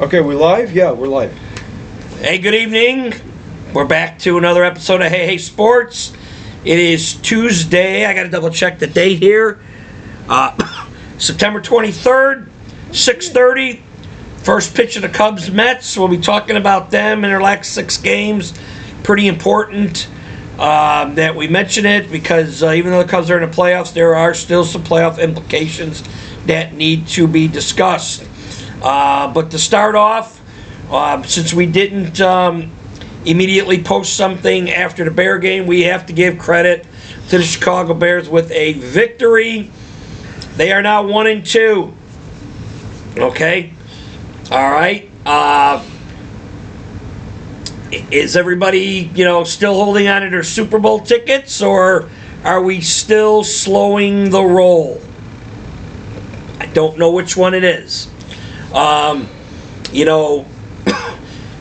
Okay, we live? Yeah, we're live. Hey, good evening. We're back to another episode of Hey Hey Sports. It is Tuesday. I got to double check the date here. September 23rd, 6:30. First pitch of the Cubs Mets. We'll be talking about them in their last 6 games. Pretty important that we mention it because even though the Cubs are in the playoffs, there are still some playoff implications that need to be discussed. But to start off, since we didn't immediately post something after the Bear game, we have to give credit to the Chicago Bears with a victory. They are now 1-2. Okay? All right. Is everybody, still holding on to their Super Bowl tickets, or are we still slowing the roll? I don't know which one it is.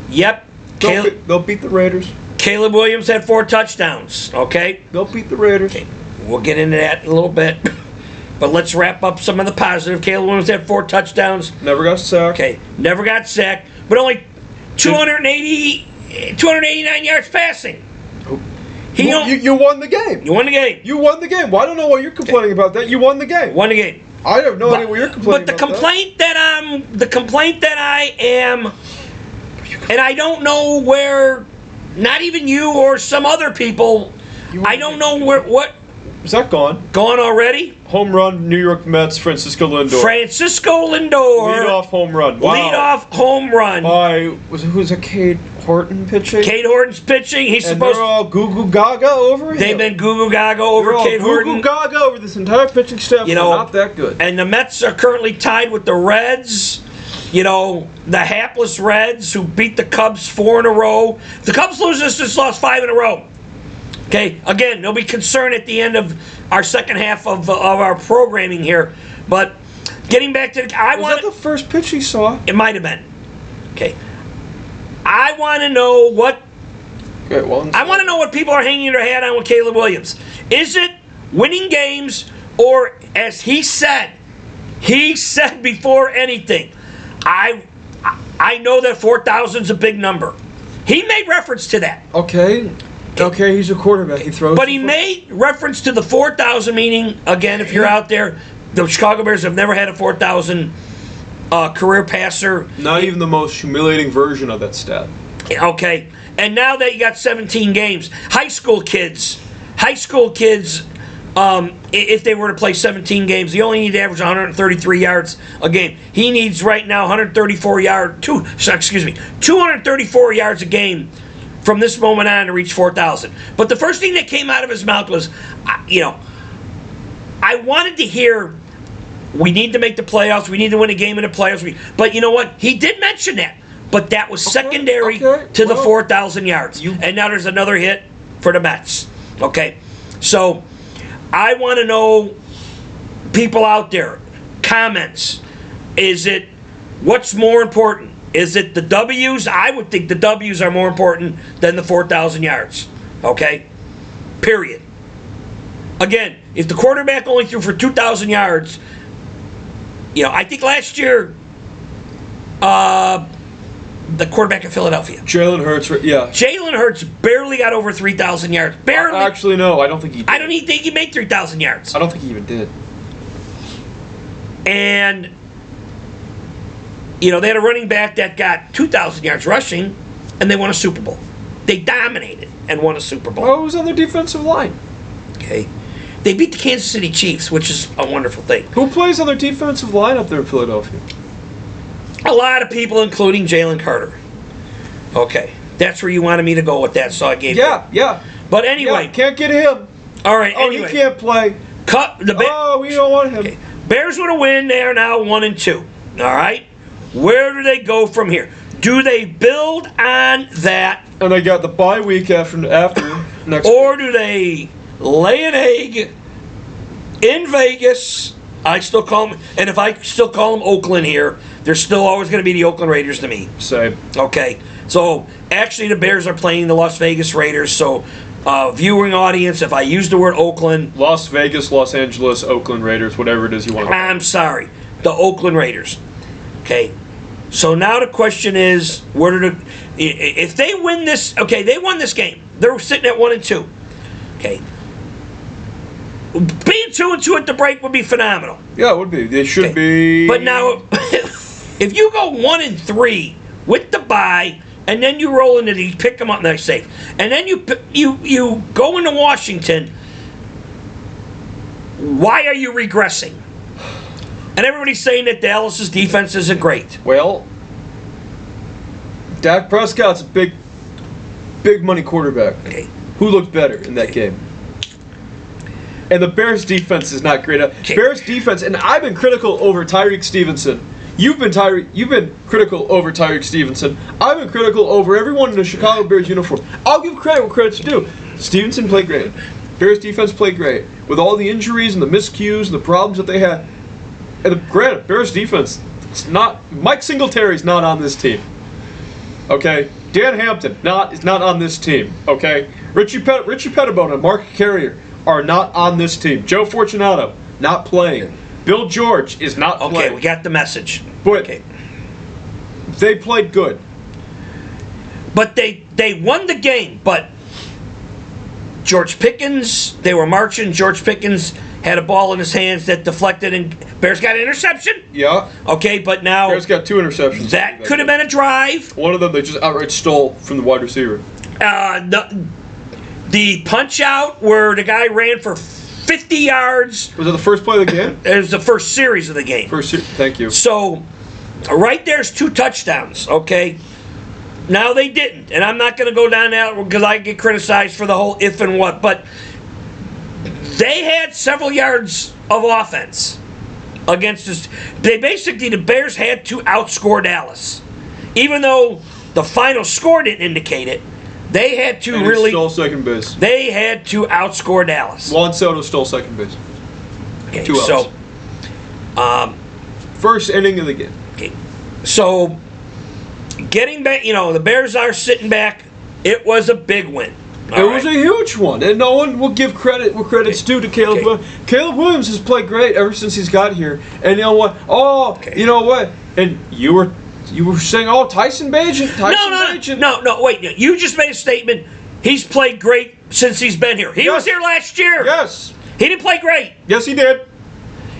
Yep. They'll beat the Raiders. Caleb Williams had 4 touchdowns, okay? They'll beat the Raiders. Okay. We'll get into that in a little bit. But let's wrap up some of the positive. Caleb Williams had 4 touchdowns. Never got sacked. Okay, never got sacked, but only 289 yards passing. You won the game. You won the game. You won the game. Well, I don't know why you're complaining about that. You won the game. Won the game. I have no idea what you're complaining about. But the complaint that I am, and I don't know where, not even you or some other people, I don't know what. Is that gone? Gone already? Home run, New York Mets, Francisco Lindor. Francisco Lindor. Lead-off home run. Wow. Lead-off home run. Who's a Cade Horton pitching? Cade Horton's pitching. He's and supposed. They're all goo-goo gaga over him. They've been goo-goo gaga over Cade Horton. Goo-goo gaga over this entire pitching staff. Not that good. And the Mets are currently tied with the Reds. The hapless Reds who beat the Cubs 4 in a row. The Cubs losers just lost 5 in a row. Okay, again, there'll be concern at the end of our second half of our programming here. But getting back to Was that the first pitch he saw? It might have been. Okay. I want to know what people are hanging their hat on with Caleb Williams. Is it winning games, or as he said before anything, I know that 4,000 is a big number. He made reference to that. Okay, he's a quarterback. He throws. But he made reference to the 4,000, meaning, again, if you're out there, the Chicago Bears have never had a 4,000 career passer. Not even the most humiliating version of that stat. Okay, and now that you got 17 games, high school kids, if they were to play 17 games, they only need to average 133 yards a game. He needs right now 234 yards a game from this moment on to reach 4,000. But the first thing that came out of his mouth was, I wanted to hear, we need to make the playoffs, we need to win a game in the playoffs. But you know what? He did mention that. But that was secondary to the 4,000 yards. And now there's another hit for the Mets. Okay? So, I want to know, people out there, comments. What's more important? Is it the W's? I would think the W's are more important than the 4,000 yards. Okay? Period. Again, if the quarterback only threw for 2,000 yards, I think last year, the quarterback in Philadelphia, Jalen Hurts, yeah. Jalen Hurts barely got over 3,000 yards. Barely. Actually, no, I don't think he did. I don't even think he made 3,000 yards. I don't think he even did. And they had a running back that got 2,000 yards rushing, and they won a Super Bowl. They dominated and won a Super Bowl. Oh, it was on their defensive line. Okay. They beat the Kansas City Chiefs, which is a wonderful thing. Who plays on their defensive line up there in Philadelphia? A lot of people, including Jalen Carter. Okay. That's where you wanted me to go with that, so I gave you. Yeah. But anyway. Yeah, can't get him. All right, anyway. He can't play. We don't want him. Okay. Bears with a win. They are now 1-2. All right? Where do they go from here? Do they build on that? And they got the bye week after next or do they lay an egg in Vegas? I still call them, and if I still call them Oakland here, they're still always going to be the Oakland Raiders to me. Same. Okay. So, actually, the Bears are playing the Las Vegas Raiders, so viewing audience, if I use the word Oakland... Las Vegas, Los Angeles, Oakland Raiders, whatever it is you want to call it. I'm sorry. The Oakland Raiders. Okay. So now the question is, if they win this? Okay, they won this game. They're sitting at 1-2. Okay, being 2-2 at the break would be phenomenal. Yeah, it would be. They should be. But now, if you go 1-3 with the bye, and then you roll into these, pick them up next safe, and then you go into Washington, why are you regressing? And everybody's saying that Dallas's defense isn't great. Well, Dak Prescott's a big money quarterback. Okay. Who looked better in that game? And the Bears' defense is not great. Okay. Bears' defense, and I've been critical over Tyreek Stevenson. You've been critical over Tyreek Stevenson. I've been critical over everyone in the Chicago Bears uniform. I'll give credit where credit's due. Stevenson played great. Bears' defense played great. With all the injuries and the miscues and the problems that they had. And granted, Bears defense, it's not. Mike Singletary's not on this team. Okay, Dan Hampton is not on this team. Okay, Richie Pettibone and Mark Carrier are not on this team. Joe Fortunato not playing. Bill George is not playing. Okay, we got the message. But they played good. But they won the game. But George Pickens, they were marching. George Pickens had a ball in his hands that deflected, and Bears got an interception. Yeah. Okay, but now Bears got 2 interceptions. That could have been a drive. One of them they just outright stole from the wide receiver. The punch out where the guy ran for 50 yards. Was it the first play of the game? It was the first series of the game. Thank you. So, right there's 2 touchdowns. Okay. Now they didn't, and I'm not going to go down that because I get criticized for the whole if and what, but they had several yards of offense against us. The Bears had to outscore Dallas. Even though the final score didn't indicate it, they had to and really stole second base. They had to outscore Dallas. Juan Soto stole second base. Okay, 2 outs. So, first inning of the game. Okay. So, getting back, the Bears are sitting back. It was a big win. It was a huge one, and no one will give credit where credit's due to Caleb Williams. Caleb Williams has played great ever since he's got here. And you know what? You know what? And you were saying, Tyson Bagent. No, wait. You just made a statement. He's played great since he's been here. He was here last year. Yes. He didn't play great. Yes, he did.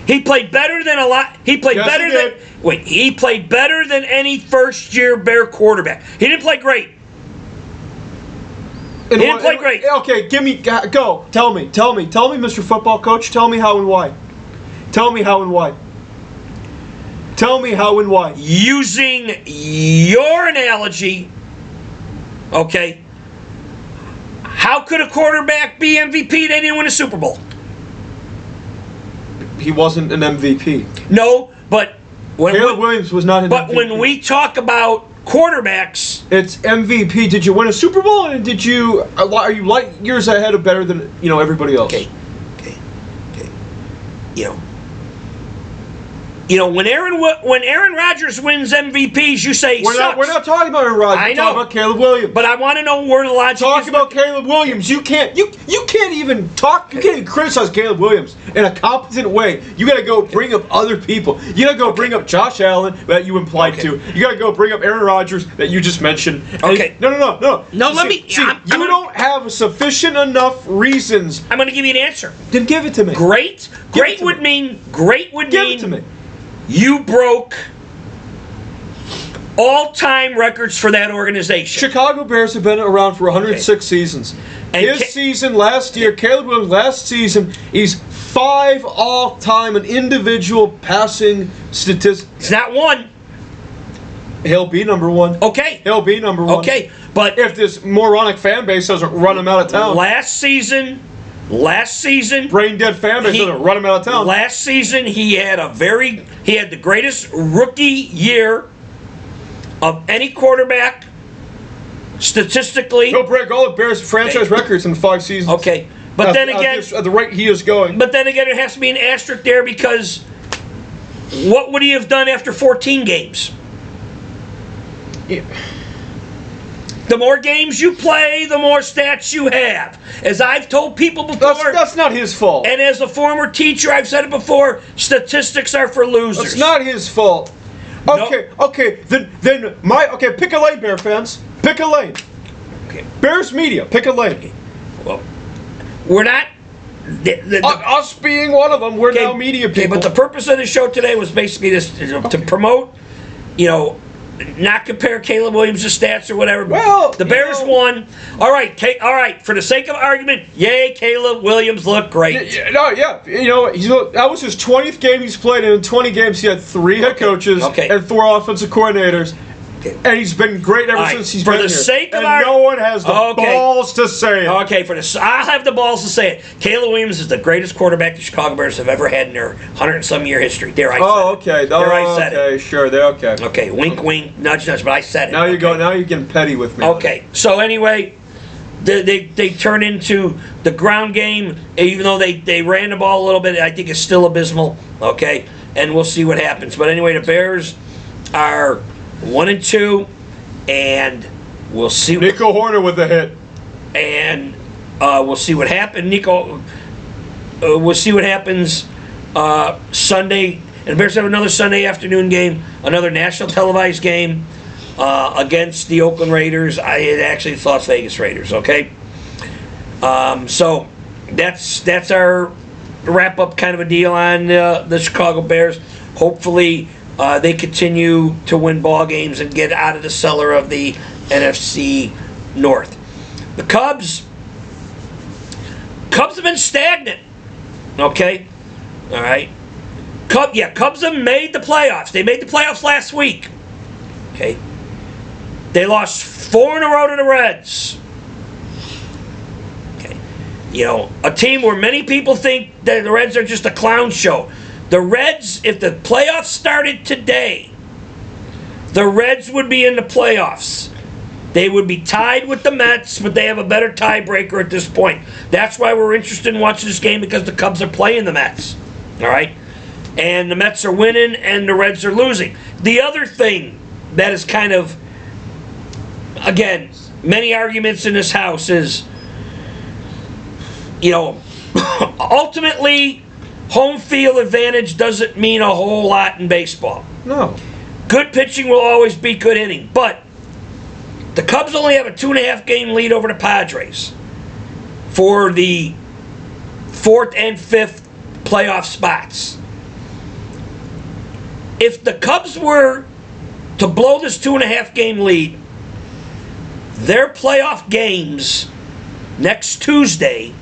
He played better than a lot. He played better than. Wait, he played better than any first-year Bear quarterback. He didn't play great. He didn't play great. Okay, go. Tell me, Mr. Football Coach. Tell me how and why. Tell me how and why. Tell me how and why. Using your analogy, okay, how could a quarterback be MVP? They didn't win a Super Bowl. He wasn't an MVP. No, but Caleb Williams was not an MVP. But when we talk about quarterbacks, it's MVP. Did you win a Super Bowl, and are you light years ahead of better than everybody else? Okay. When Aaron Rodgers wins MVPs, you say we're not talking about Aaron Rodgers. We're talking about Caleb Williams. But I want to know where the logic is. Talk about Caleb Williams. You can't even talk. You can't even criticize Caleb Williams in a competent way. You got to go bring up other people. You got to go bring up Josh Allen that you implied to. You got to go bring up Aaron Rodgers that you just mentioned. Okay. No. No, you don't have sufficient enough reasons. I'm going to give you an answer. Then give it to me. Great would mean. Give it to me. You broke all-time records for that organization. Chicago Bears have been around for 106 seasons. And his season last year, Caleb Williams last season, he's 5 all-time in individual passing statistics. It's not one. He'll be number 1. Okay. He'll be number 1. Okay, but if this moronic fan base doesn't run him out of town. Last season, brain dead fan base doesn't run him out of town. Last season, he had the greatest rookie year of any quarterback statistically. He'll break all the Bears franchise records in 5 seasons. Okay, but then again, at the rate he is going. But then again, it has to be an asterisk there because what would he have done after 14 games? Yeah. The more games you play, the more stats you have. As I've told people before... That's not his fault. And as a former teacher, I've said it before, statistics are for losers. It's not his fault. Okay. Then pick a lane, Bear fans. Pick a lane. Okay. Bears media, pick a lane. Well, we're not. Us being one of them, we're now media people. Okay, but the purpose of the show today was basically this, to promote, not compare Caleb Williams' stats or whatever. Well, the Bears won. All right. For the sake of argument, yay, Caleb Williams looked great. That was his 20th game he's played, and in 20 games he had 3 head coaches and 4 offensive coordinators. Okay. And he's been great ever since he's been here. For the sake of no one has the balls to say it. Okay, I'll have the balls to say it. Caleb Williams is the greatest quarterback the Chicago Bears have ever had in their 100-some-year history. There, I said it. I said it. Sure, they're okay. Okay, wink, wink, nudge, nudge, but I said it. Now you're getting petty with me. Okay, so anyway, they turn into the ground game, even though they ran the ball a little bit. I think it's still abysmal. Okay, and we'll see what happens. But anyway, the Bears are 1-2, and we'll see. Nico Horner with the hit, and we'll see what happens. We'll see what happens Sunday. And the Bears have another Sunday afternoon game, another national televised game against the Oakland Raiders. It's Las Vegas Raiders. Okay, so that's our wrap up kind of a deal on the Chicago Bears. Hopefully. They continue to win ball games and get out of the cellar of the NFC North. The Cubs have been stagnant. Okay? All right? Cubs have made the playoffs. They made the playoffs last week. Okay? They lost 4 in a row to the Reds. Okay? A team where many people think that the Reds are just a clown show. The Reds, if the playoffs started today, the Reds would be in the playoffs. They would be tied with the Mets, but they have a better tiebreaker at this point. That's why we're interested in watching this game, because the Cubs are playing the Mets. All right? And the Mets are winning and the Reds are losing. The other thing that is kind of, again, many arguments in this house is, ultimately, home field advantage doesn't mean a whole lot in baseball. No. Good pitching will always beat good hitting. But the Cubs only have a 2.5 game lead over the Padres for the 4th and 5th playoff spots. If the Cubs were to blow this 2.5 game lead, their playoff games next Tuesday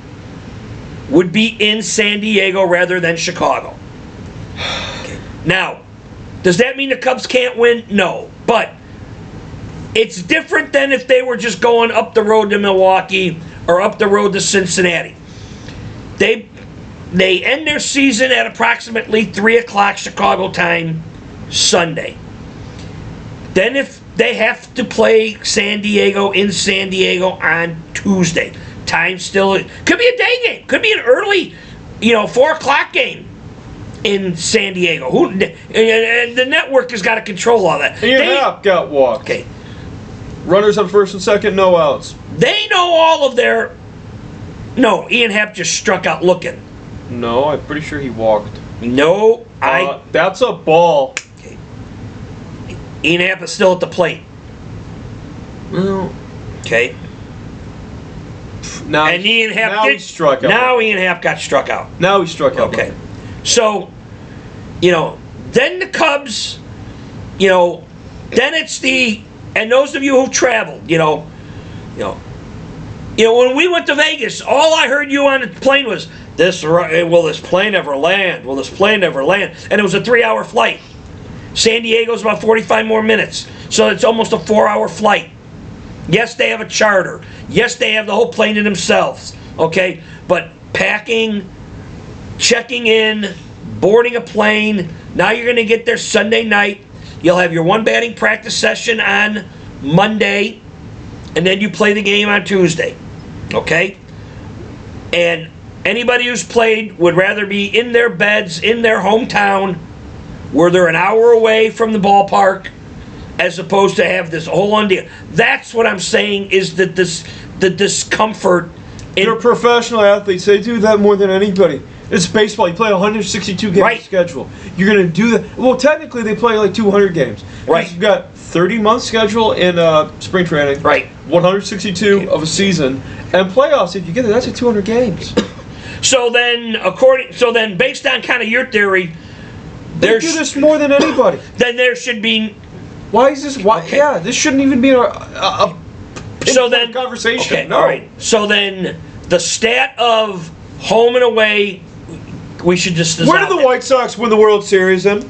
would be in San Diego rather than Chicago. Okay. Now, does that mean the Cubs can't win? No. But it's different than if they were just going up the road to Milwaukee or up the road to Cincinnati. They end their season at approximately 3 o'clock Chicago time Sunday. Then if they have to play San Diego in San Diego on Tuesday. Time still could be a day game, could be an early, 4 o'clock game in San Diego. The network has got to control all that. Ian Happ got walked. Okay. Runners on first and second, no outs. They know all of their. No, Ian Happ just struck out looking. No, I'm pretty sure he walked. No, that's a ball. Okay. Ian Happ is still at the plate. Well. Okay. Now Ian Happ he struck out. Now Ian Happ got struck out. Now he struck out. Okay. So, then the Cubs, then it's and those of you who traveled, when we went to Vegas, all I heard you on the plane was, will this plane ever land? Will this plane ever land? And it was a 3-hour flight. San Diego's about 45 more minutes. So it's almost a 4-hour flight. Yes, they have a charter. Yes, they have the whole plane to themselves. Okay? But packing, checking in, boarding a plane, now you're going to get there Sunday night. You'll have your one batting practice session on Monday, and then you play the game on Tuesday. Okay? And anybody who's played would rather be in their beds, in their hometown, where they're an hour away from the ballpark, as opposed to have this whole ordeal. That's what I'm saying is that the discomfort. They're professional athletes. They do that more than anybody. It's baseball. You play a 162 game Right. schedule. You're going to do that. Well, technically, they play like 200 games. Right. You've got 30-month schedule in spring training. Right. 162 of a season, and playoffs. If you get it, that's 200 games. So then, based on kind of your theory, They do this more than anybody. then there should be. Why is this? Why? Okay. Yeah, this shouldn't even be a So then, conversation. okay, No. all right. So then, the stat of home and away, we should just. Where did the White Sox win the World Series then?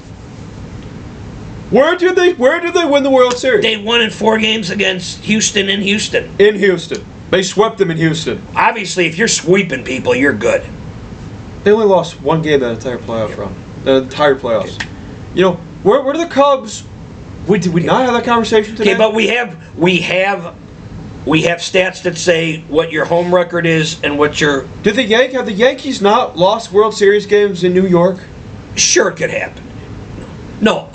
Where did they win the World Series? They won in 4 games against Houston in Houston. In Houston. They swept them in Houston. Obviously, if you're sweeping people, you're good. They only lost 1 game that entire playoff run. The entire playoffs. You know, where are the Cubs? Did we not have that conversation today? Okay, but we have stats that say what your home record is and what your. Have the Yankees not lost World Series games in New York? Sure, it could happen. No.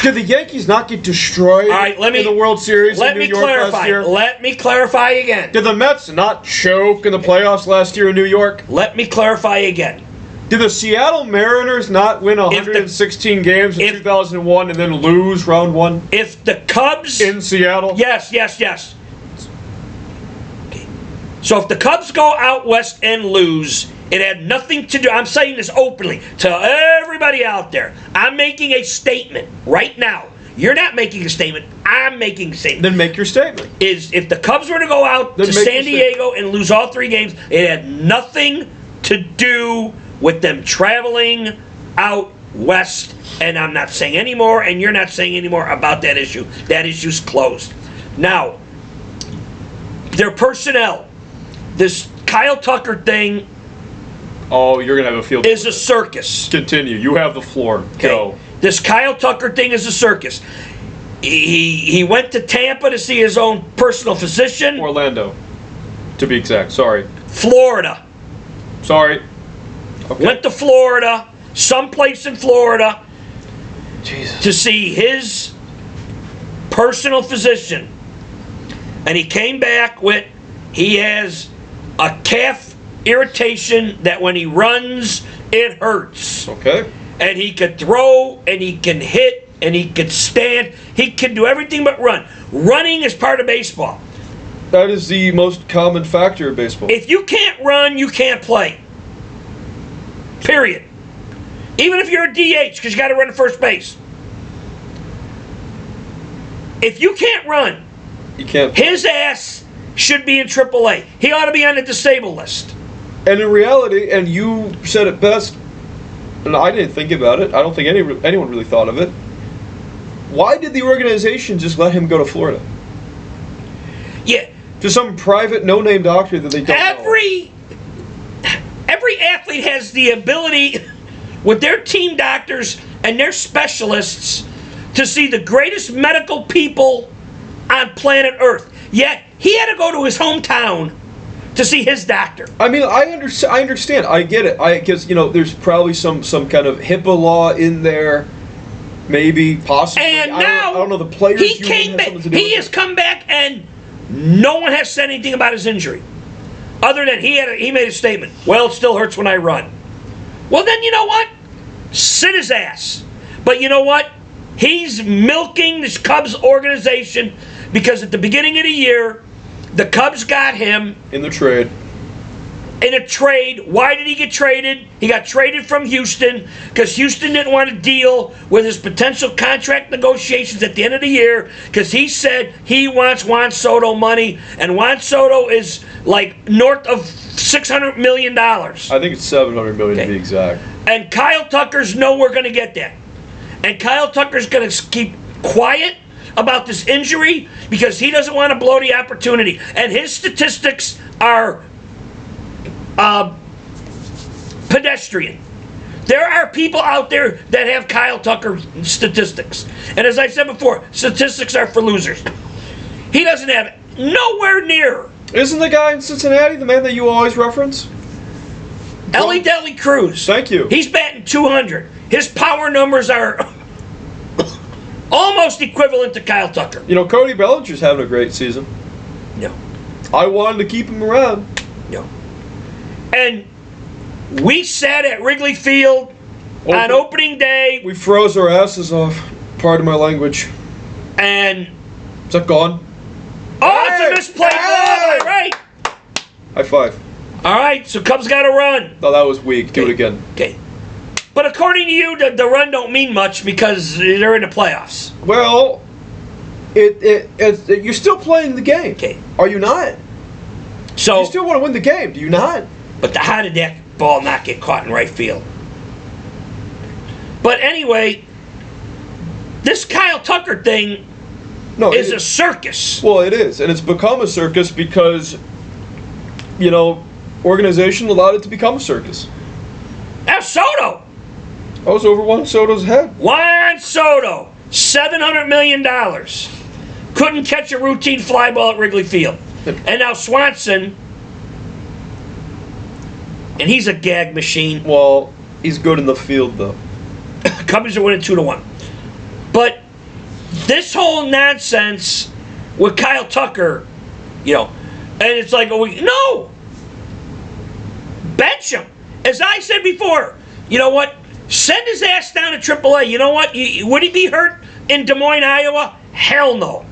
Did the Yankees not get destroyed All right, in the World Series in New York last year? Let me clarify again. Did the Mets not choke in the playoffs last year in New York? Let me clarify again. Did the Seattle Mariners not win 116 games in 2001 and then lose round 1 If the Cubs. in Seattle? Yes. Okay. So if the Cubs go out west and lose, it had nothing to do. I'm saying this openly to everybody out there. I'm making a statement right now. You're not making a statement. I'm making a statement. Then make your statement. Is if the Cubs were to go out Then to make San your Diego and lose all 3 games, it had nothing to do with them traveling out west. And I'm not saying any more, and you're not saying any more about that issue. That issue's closed. Now, their personnel, this Kyle Tucker thing Oh, you're going to have a field. is a circus. Continue. You have the floor. Okay? Go. This Kyle Tucker thing is a circus. He went to Tampa to see his own personal physician. Orlando, to be exact. Sorry. Florida. Sorry. Okay. Went to Florida, someplace in Florida, Jesus. to see his personal physician. And he came back with, he has a calf irritation that when he runs, it hurts. Okay. And he could throw, and he can hit, and he could stand. He can do everything but run. Running is part of baseball. That is the most common factor of baseball. If you can't run, you can't play. Period. Even if you're a DH, because you got to run to first base. If you can't run, You can't. his ass should be in AAA. He ought to be on the disabled list. And in reality, and you said it best, and I didn't think about it. I don't think anyone really thought of it. Why did the organization just let him go to Florida? Yeah. To some private, no-name doctor that they don't know. Every athlete has the ability, with their team doctors and their specialists, to see the greatest medical people on planet Earth. Yet, he had to go to his hometown to see his doctor. I mean, I understand. I get it. Because, there's probably some kind of HIPAA law in there. Maybe, possibly. And I now, don't know. The players he union came has back. something to do He with has it. come back, and no one has said anything about his injury. Other than he made a statement. Well, it still hurts when I run. Well, then you know what? Sit his ass. But you know what? He's milking this Cubs organization because at the beginning of the year, the Cubs got him In the trade. in a trade. Why did he get traded? He got traded from Houston because Houston didn't want to deal with his potential contract negotiations at the end of the year because he said he wants Juan Soto money, and Juan Soto is like north of $600 million. I think it's $700 million to be exact. And Kyle Tucker's nowhere going to get that. And Kyle Tucker's going to keep quiet about this injury because he doesn't want to blow the opportunity. And his statistics are pedestrian. There are people out there that have Kyle Tucker statistics. And as I said before, statistics are for losers. He doesn't have it. Nowhere near. Isn't the guy in Cincinnati the man that you always reference? Ellie Deli Cruz. Thank you. He's batting 200. His power numbers are almost equivalent to Kyle Tucker. Cody Bellinger's having a great season. No. I wanted to keep him around. No. And We sat at Wrigley Field on opening day. We froze our asses off. Pardon my language. And... Is that gone? Oh, it's a misplayed ball. All right. High five. All right, so Cubs got to run. No, that was weak. Do it again. Okay. But according to you, the run don't mean much because they're in the playoffs. Well, you're still playing the game. Okay. Are you not? So you still want to win the game, do you not? But how did that ball not get caught in right field? But anyway, this Kyle Tucker thing is a circus. Well, it is, and it's become a circus because, organization allowed it to become a circus. Now Soto. I was over Juan Soto's head. Juan Soto, $700 million. Couldn't catch a routine fly ball at Wrigley Field. And now Swanson, and he's a gag machine. Well, he's good in the field, though. Cubbies are winning 2-1. But this whole nonsense with Kyle Tucker, and it's like, no! Bench him. As I said before, you know what? Send his ass down to AAA. You know what? Would he be hurt in Des Moines, Iowa? Hell no.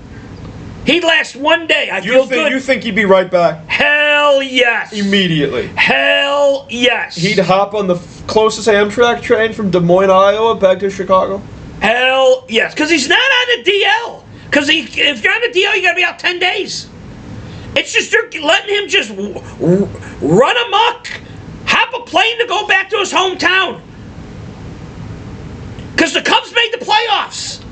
He'd last one day. I feel good. You think he'd be right back? Hell yes. Immediately. Hell yes. He'd hop on the closest Amtrak train from Des Moines, Iowa, back to Chicago? Hell yes. Because he's not on the DL. Because if you're on the DL, you got to be out 10 days. It's just they're letting him just run amok, hop a plane to go back to his hometown. Because the Cubs made the playoffs.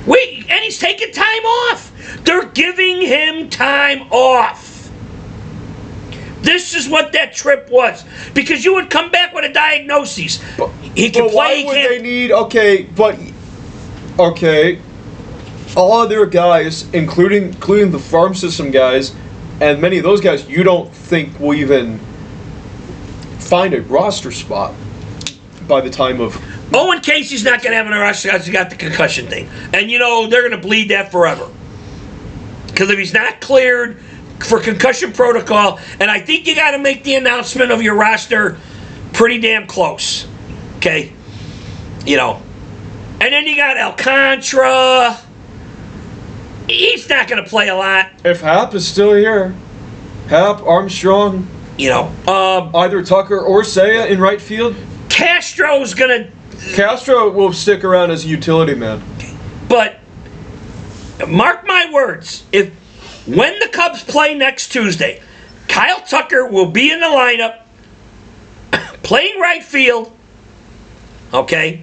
And he's taking time off. They're giving him time off. This is what that trip was. Because you would come back with a diagnosis. He can play. Why would they need? Okay. All other guys, including the farm system guys, and many of those guys, you don't think will even find a roster spot by the time of. Owen Casey's not going to have an roster because he got the concussion thing. And, they're going to bleed that forever. Because if he's not cleared for concussion protocol, and I think you got to make the announcement of your roster pretty damn close. Okay? And then you got Alcantara. He's not going to play a lot. If Hap is still here, Hap, Armstrong, either Tucker or Seiya in right field. Castro's going to... Castro will stick around as a utility man. But mark my words, when the Cubs play next Tuesday, Kyle Tucker will be in the lineup playing right field, okay,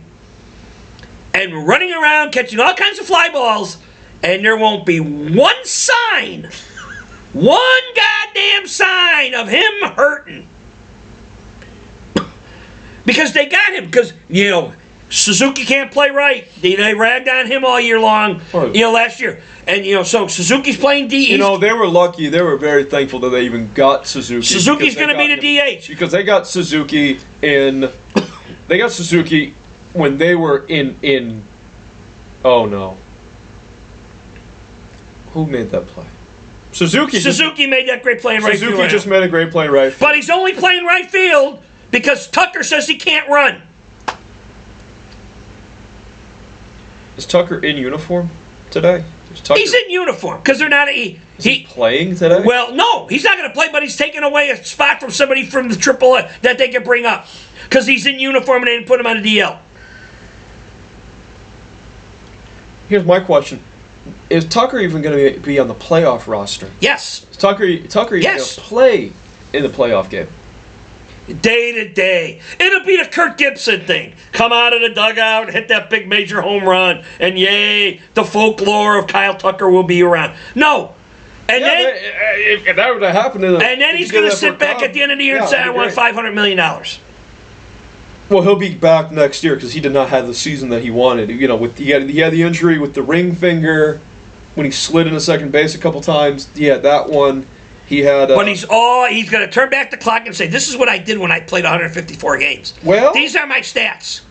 and running around catching all kinds of fly balls, and there won't be one goddamn sign of him hurting. Because they got him. Because, Suzuki can't play right. They ragged on him all year long, last year. And, so Suzuki's playing DH. They were lucky. They were very thankful that they even got Suzuki. Suzuki's going to be the DH. Because they got Suzuki when they were in. Oh, no. Who made that play? Suzuki made that great play in right field. Suzuki just made a great play in right field. But he's only playing right field because Tucker says he can't run. Is Tucker in uniform today? He's in uniform because they're not. Is he playing today? Well, no, he's not going to play, but he's taking away a spot from somebody from the AAA that they can bring up because he's in uniform and they didn't put him on a DL. Here's my question. Is Tucker even going to be on the playoff roster? Yes. Is Tucker even going to play in the playoff game? Day to day. It'll be the Kirk Gibson thing. Come out of the dugout, hit that big major home run, and yay, the folklore of Kyle Tucker will be around. No. And then if that were to happen, and then he's going to sit back at the end of the year and say, I want $500 million. Well, he'll be back next year because he did not have the season that he wanted. He had the injury with the ring finger when he slid into second base a couple times. He had that one. He had. But he's going to turn back the clock and say, "This is what I did when I played 154 games. Well, these are my stats."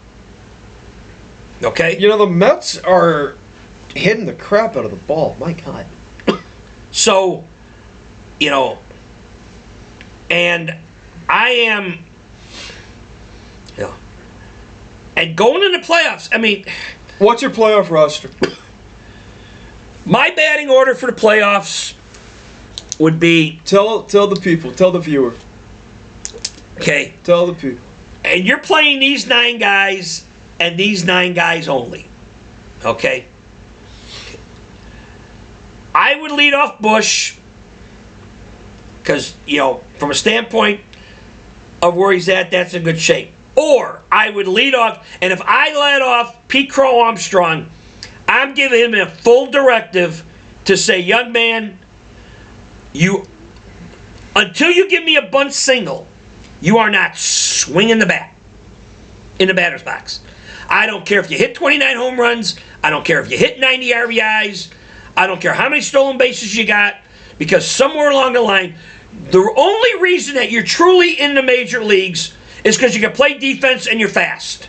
Okay. The Mets are hitting the crap out of the ball. My God. So, and I am, you know, and going into playoffs, I mean, What's your playoff roster? my batting order for the playoffs would be, Tell the people. Tell the viewer. okay, Tell the people. and you're playing these 9 guys and these 9 guys only, okay? I would lead off Bush because, you know, from a standpoint of where he's at, that's in good shape. Or I would lead off, and if I led off Pete Crow Armstrong, I'm giving him a full directive to say, young man, you, until you give me a bunt single, you are not swinging the bat in the batter's box. I don't care if you hit 29 home runs. I don't care if you hit 90 RBIs. I don't care how many stolen bases you got, because somewhere along the line, the only reason that you're truly in the major leagues is because you can play defense and you're fast.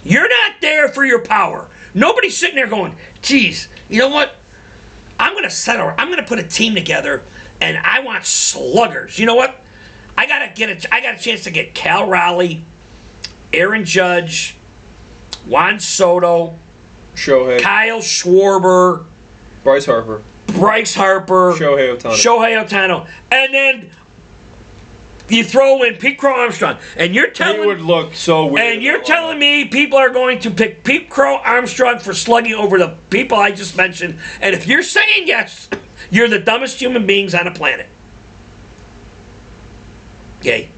You're not there for your power. Nobody's sitting there going, geez, you know what? I'm going to put a team together and I want sluggers. You know what? I got a chance to get Cal Raleigh, Aaron Judge, Juan Soto, Shohei. Kyle Schwarber, Bryce Harper. Shohei Ohtani. And then you throw in Pete Crow Armstrong. And you're telling He would look so weird. And you're telling me people are going to pick Pete Crow Armstrong for slugging over the people I just mentioned. And if you're saying yes, you're the dumbest human beings on the planet. Okay?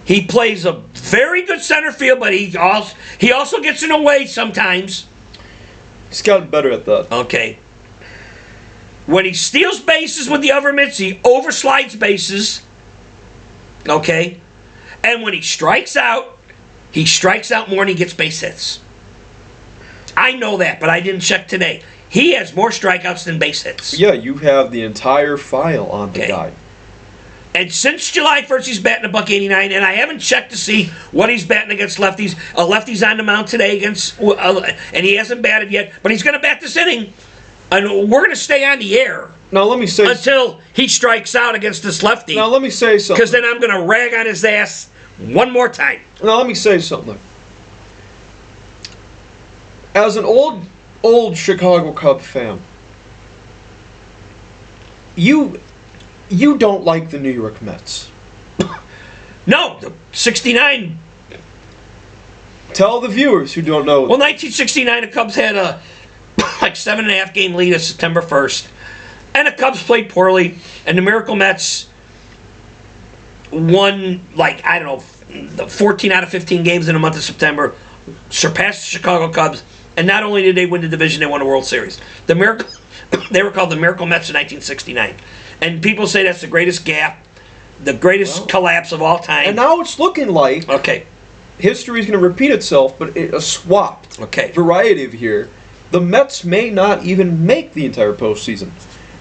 He plays a very good center field, but he also gets in the way sometimes. He's gotten better at that. Okay. When he steals bases with the other mitts, he overslides bases. Okay? And when he strikes out more than he gets base hits. I know that, but I didn't check today. He has more strikeouts than base hits. Yeah, you have the entire file on the guy. And since July 1st, he's batting $189, and I haven't checked to see what he's batting against lefties. A lefty's on the mound today against, and he hasn't batted yet, but he's going to bat this inning. And we're going to stay on the air. Now let me say until he strikes out against this lefty. Now let me say something. Because then I'm going to rag on his ass one more time. Now let me say something. As an old Chicago Cub fan, you don't like the New York Mets. No, the 69. Tell the viewers who don't know. Well, 1969, the Cubs had a 7.5 game lead of September 1st. And the Cubs played poorly. And the Miracle Mets won, the 14 out of 15 games in the month of September. Surpassed the Chicago Cubs. And not only did they win the division, they won a World Series. They were called the Miracle Mets in 1969. And people say that's the greatest gap, the greatest collapse of all time. And now it's looking like history is going to repeat itself, but a swapped variety of here. The Mets may not even make the entire postseason.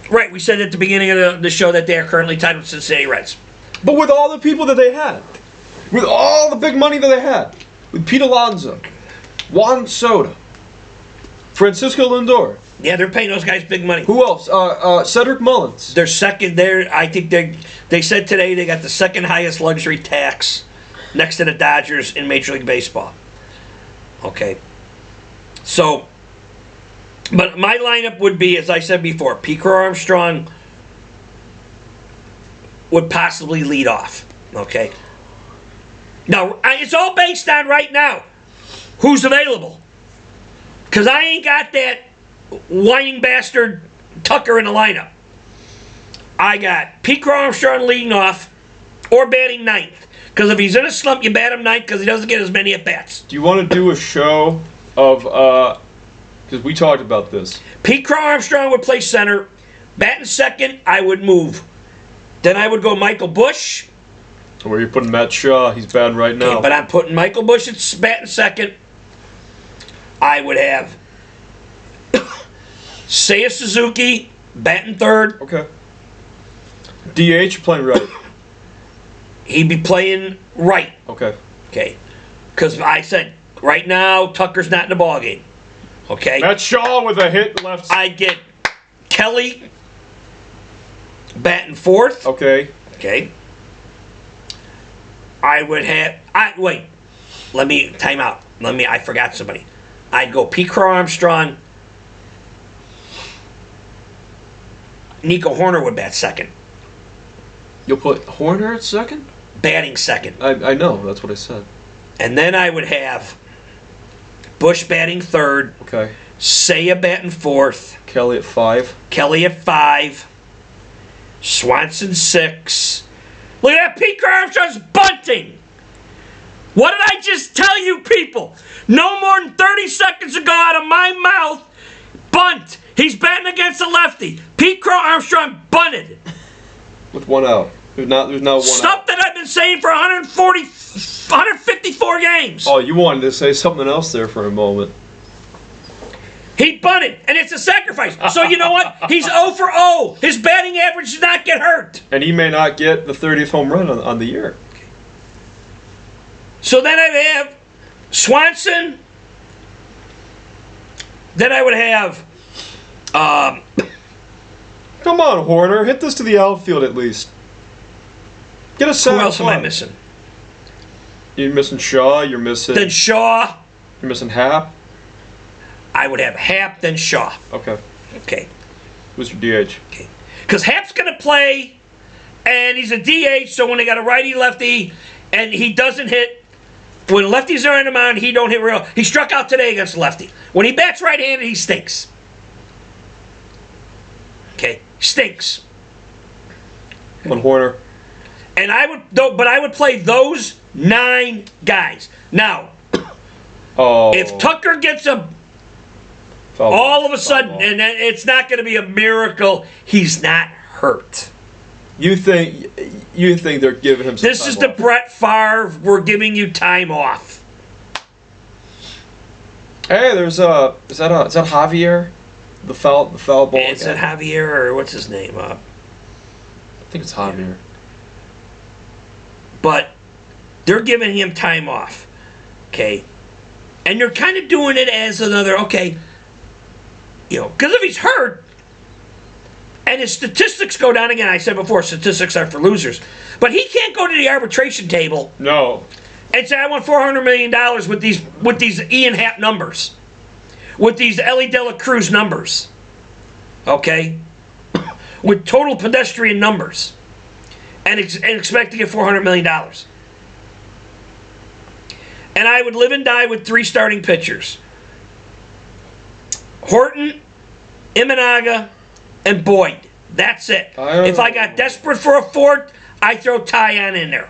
Right, we said at the beginning of the show that they are currently tied with Cincinnati Reds. But with all the people that they had, with all the big money that they had, with Pete Alonso, Juan Soto, Francisco Lindor. Yeah, they're paying those guys big money. Who else? Cedric Mullins. They're second there. I think they said today they got the second highest luxury tax next to the Dodgers in Major League Baseball. Okay. So, but my lineup would be, as I said before, Pete Crow Armstrong would possibly lead off. Okay. Now, it's all based on right now who's available. Because I ain't got that whining bastard Tucker in the lineup. I got Pete Crow Armstrong leading off or batting ninth. Because if he's in a slump, you bat him ninth because he doesn't get as many at-bats. Do you want to do a show of, because we talked about this. Pete Crow Armstrong would play center. Batting second, I would move. Then I would go Michael Bush. Where you putting Matt Shaw? He's batting right now. Okay, but I'm putting Michael Bush at batting second. I would have Seiya Suzuki batting third. Okay. DH playing right. He'd be playing right. Okay. Okay. Because I said, right now, Tucker's not in the ballgame. Okay. Matt Shaw with a hit left. I'd get Kelly batting fourth. Okay. Okay. I would have. Wait. Let me time out. I forgot somebody. I'd go Pete Crow Armstrong. Nico Horner would bat second. You'll put Horner at second? Batting second. I know. That's what I said. And then I would have Bush batting third. Okay. Seiya batting fourth. Kelly at 5. Kelly at 5. Swanson 6. Look at that. Pete Crow Armstrong's bunting. What did I just tell you, people? No more than 30 seconds ago out of my mouth, bunt. He's batting against a lefty. Pete Crow Armstrong bunted. With 1 out. There's now 1 out. Stuff that I've been saying for 154 games. Oh, you wanted to say something else there for a moment. He bunted, and it's a sacrifice. So you know what? He's 0 for 0. His batting average did not get hurt. And he may not get the 30th home run on the year. So then I'd have Swanson. Then I would have... Come on, Horner. Hit this to the outfield at least. Get a sack. Who else am I missing? You're missing Shaw. You're missing... Then Shaw. You're missing Happ. I would have Happ, then Shaw. Okay. Okay. Who's your DH? Okay. Because Happ's going to play, and he's a DH, so when they got a righty-lefty, and he doesn't hit... When lefties are in the mound, he don't hit real. He struck out today against lefty. When he bats right-handed, he stinks. Okay, stinks. On Horner. And I would play those 9 guys. Now, if Tucker gets all of a sudden, and it's not going to be a miracle, he's not hurt. You think they're giving him some This time is the off. Brett Favre, we're giving you time off. Hey, there's is that Javier? The foul ball. Is it Javier or what's his name? I think it's Javier. But they're giving him time off. Okay? And they're kind of doing it as another, okay, because if he's hurt, and his statistics go down again. I said before, statistics are for losers. But he can't go to the arbitration table. No. And say, I want $400 million with these Ian Happ numbers. With these Ellie De La Cruz numbers. Okay? With total pedestrian numbers. And expect to get $400 million. And I would live and die with 3 starting pitchers. Horton, Imanaga, and Boyd. That's it. If I got desperate for a 4th, I throw Tyon in there.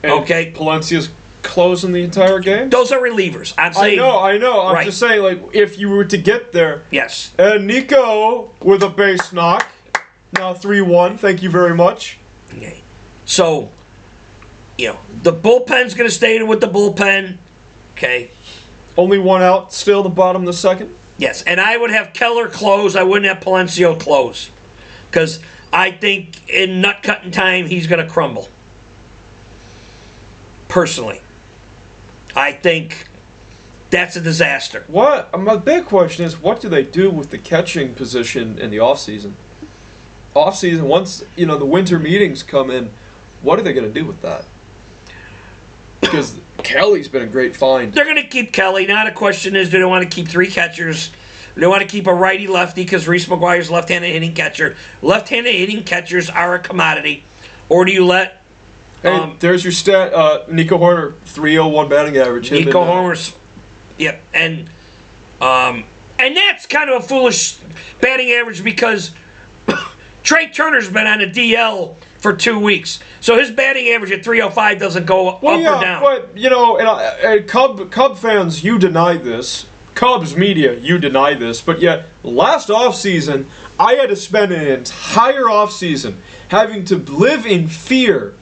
And okay? Palencia's closing the entire game? Those are relievers. I'm saying, I know. I'm right. just saying, like, if you were to get there. Yes. And Nico with a base knock. Now 3-1. Thank you very much. Okay. So, the bullpen's going to stay with the bullpen. Okay. Only 1 out still, the bottom of the second? Yes, and I would have Keller close. I wouldn't have Palencia close. Because I think in nut-cutting time, he's going to crumble. Personally. I think that's a disaster. What? My big question is, what do they do with the catching position in the offseason? Offseason, once, the winter meetings come in, what are they going to do with that? Because Kelly's been a great find. They're going to keep Kelly. Now the question is, do they want to keep 3 catchers? Do they want to keep a righty-lefty because Reese McGuire's left-handed hitting catcher? Left-handed hitting catchers are a commodity. Or do you let... Hey, there's your stat. Nico Horner, 301 batting average. Nico Horner's... Yep. And that's kind of a foolish batting average because Trey Turner's been on a DL for 2 weeks. So his batting average at 305 doesn't go up or down. But, and Cub fans, you deny this. Cubs media, you deny this. But yet, last offseason, I had to spend an entire offseason having to live in fear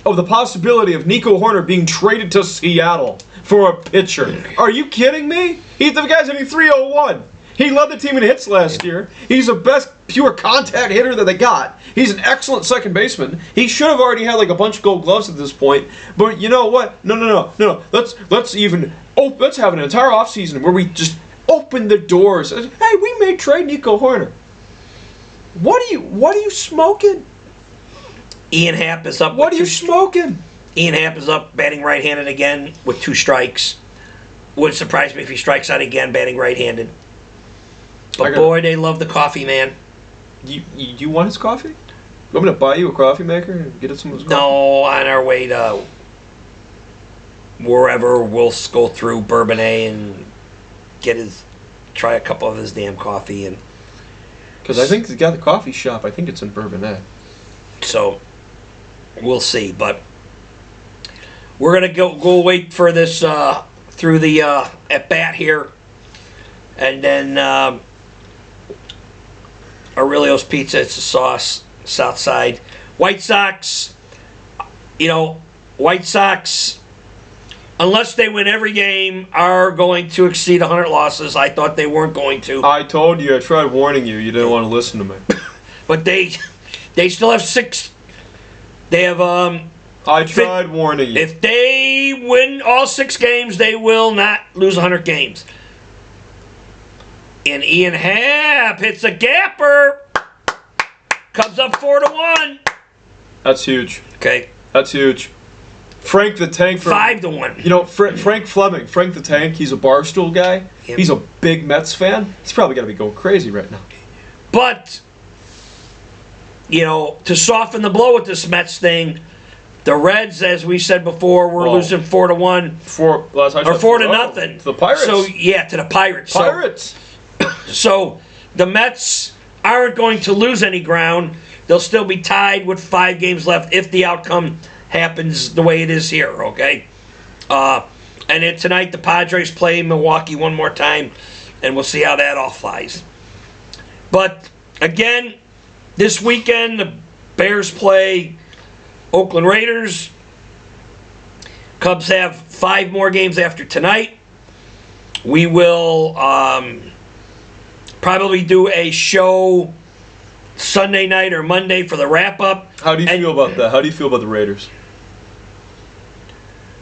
of the possibility of Nico Horner being traded to Seattle for a pitcher. Are you kidding me? The guy's hitting 301. He led the team in hits last year. He's the best pure contact hitter that they got. He's an excellent second baseman. He should have already had like a bunch of gold gloves at this point. But you know what? No. Let's have an entire offseason where we just open the doors. Hey, we may trade Nico Horner. What are you smoking? Ian Happ is up. What are you smoking? Ian Happ is up, batting right-handed again with 2 strikes. Wouldn't surprise me if he strikes out again, batting right-handed. But boy, they love the coffee, man. You want his coffee? I'm gonna buy you a coffee maker and get it some of his coffee. No, on our way to wherever, we'll go through Bourbonnais and try a couple of his damn coffee, and because I think he's got the coffee shop. I think it's in Bourbonnais. So we'll see, but we're gonna go wait for this through the at bat here, and then Aurelio's Pizza. It's a sauce. South Side. White Sox, White Sox, unless they win every game, are going to exceed 100 losses. I thought they weren't going to. I told you. I tried warning you. You didn't want to listen to me. But they still have 6. They have I tried warning you. If they win all 6 games, they will not lose 100 games. And Ian Happ hits a gapper. Cubs up 4-1. That's huge. Okay. That's huge. Frank the Tank. 5-1. Frank Fleming. Frank the Tank. He's a Barstool guy. Yep. He's a big Mets fan. He's probably got to be going crazy right now. But, to soften the blow with this Mets thing, the Reds, as we said before, were losing 4-1. 4-0. To the Pirates. So, to the Pirates. Pirates. So the Mets aren't going to lose any ground. They'll still be tied with 5 games left if the outcome happens the way it is here, okay? And then tonight the Padres play Milwaukee one more time, and we'll see how that all flies. But, again, this weekend the Bears play Oakland Raiders. Cubs have 5 more games after tonight. We will probably do a show Sunday night or Monday for the wrap-up. How do you feel about that? How do you feel about the Raiders?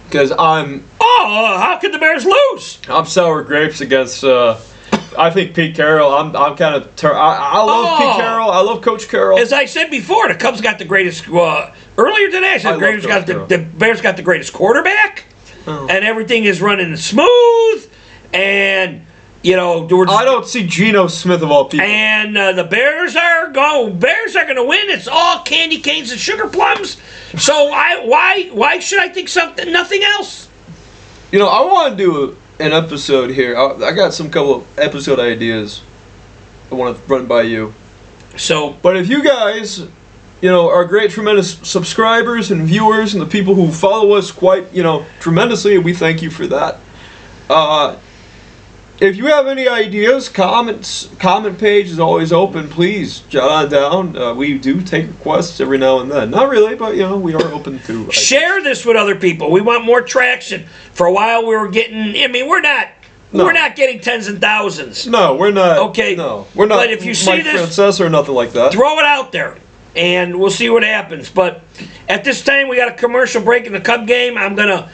Because how could the Bears lose? I'm sour grapes against. I think Pete Carroll. I'm kind of. I love Pete Carroll. I love Coach Carroll. As I said before, the Cubs got the greatest. Earlier today, I said the Bears got the greatest quarterback, and everything is running smooth. And I don't see Geno Smith of all people. And the Bears are going to win. It's all candy canes and sugar plums. So why should I think nothing else? I want to do an episode here. I got couple of episode ideas I want to run by you. But if you guys, are great, tremendous subscribers and viewers, and the people who follow us quite, tremendously, and we thank you for that. If you have any ideas, comment page is always open. Please jot on down. We do take requests every now and then. Not really, but we are open to. Share this with other people. We want more traction. For a while, we were getting. We're not getting tens and thousands. No, we're not. Okay. No, we're not. But if you see this, Princess or nothing like that. Throw it out there, and we'll see what happens. But at this time, we got a commercial break in the Cub game. I'm gonna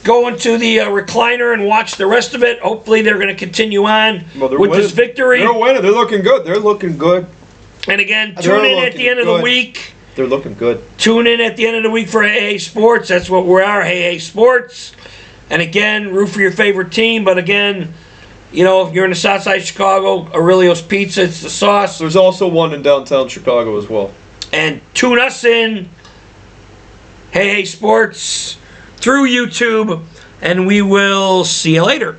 go into the recliner and watch the rest of it. Hopefully they're going to continue on with this victory. They're winning. They're looking good. And again, tune in at the end of the week. They're looking good. Tune in at the end of the week for Hey Hey Sports. That's what we are, Hey Hey Sports. And again, root for your favorite team. But again, if you're in the south side of Chicago, Aurelio's Pizza, it's the sauce. There's also one in downtown Chicago as well. And tune us in, Hey Hey Sports, through YouTube, and we will see you later.